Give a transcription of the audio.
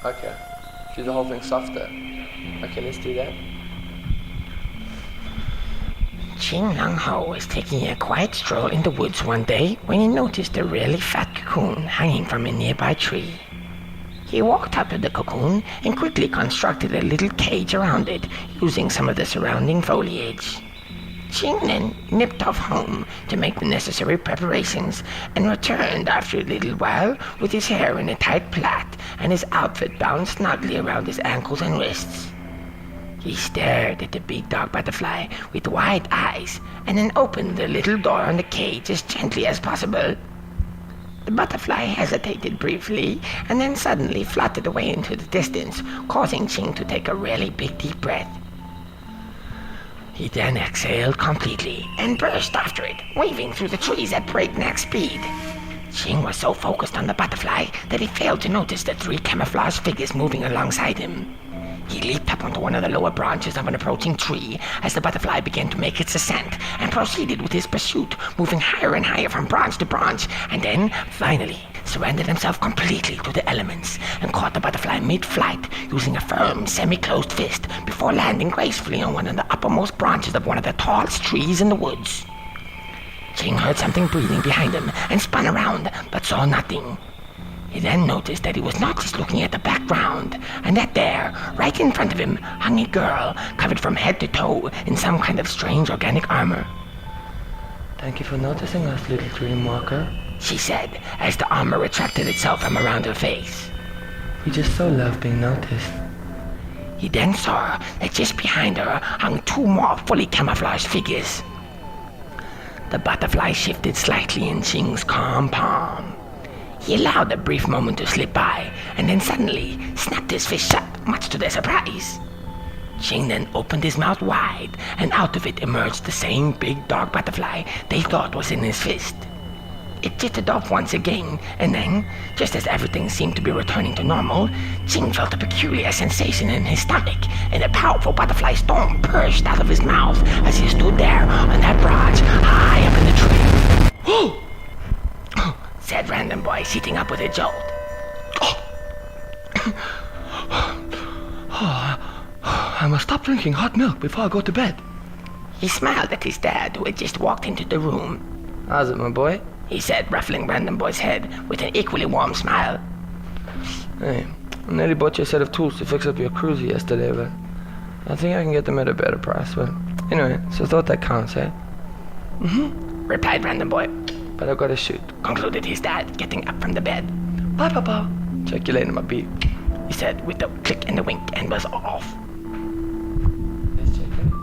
Okay. Do the whole thing softer. Okay, let's do that. Ching Lang Ho was taking a quiet stroll in the woods one day when he noticed a really fat cocoon hanging from a nearby tree. He walked up to the cocoon and quickly constructed a little cage around it using some of the surrounding foliage. Ching then nipped off home to make the necessary preparations and returned after a little while with his hair in a tight plait and his outfit bound snugly around his ankles and wrists. He stared at the big dog butterfly with wide eyes and then opened the little door on the cage as gently as possible. The butterfly hesitated briefly and then suddenly fluttered away into the distance, causing Ching to take a really big deep breath. He then exhaled completely and burst after it, waving through the trees at breakneck speed. Ching was so focused on the butterfly that he failed to notice the 3 camouflaged figures moving alongside him. He leaped up onto one of the lower branches of an approaching tree as the butterfly began to make its ascent and proceeded with his pursuit, moving higher and higher from branch to branch, and then, finally, surrendered himself completely to the elements and caught the butterfly mid-flight using a firm, semi-closed fist before landing gracefully on one of the uppermost branches of one of the tallest trees in the woods. Ching heard something breathing behind him and spun around, but saw nothing. He then noticed that he was not just looking at the background, and that there, right in front of him, hung a girl covered from head to toe in some kind of strange organic armor. Thank you for noticing us, little dream walker, she said, as the armor retracted itself from around her face. We just so love being noticed. He then saw that just behind her hung 2 more fully camouflaged figures. The butterfly shifted slightly in Ching's calm palm. He allowed a brief moment to slip by, and then suddenly snapped his fist shut, much to their surprise. Ching then opened his mouth wide, and out of it emerged the same big dog butterfly they thought was in his fist. It jittered off once again, and then, just as everything seemed to be returning to normal, Ching felt a peculiar sensation in his stomach, and a powerful butterfly storm burst out of his mouth as he stood there on that branch high up in the tree. "Oh!" said Random Boy, sitting up with a jolt. I must stop drinking hot milk before I go to bed. He smiled at his dad, who had just walked into the room. How's it, my boy? He said, ruffling Random Boy's head with an equally warm smile. Hey, I nearly bought you a set of tools to fix up your cruiser yesterday, but I think I can get them at a better price. But anyway, so I thought that counts, eh? Replied Random Boy. But I've got to shoot, Concluded his dad, getting up from the bed. Bye, Papa. Check you later, my beat. He said with a click and a wink, and was off. Let's check it.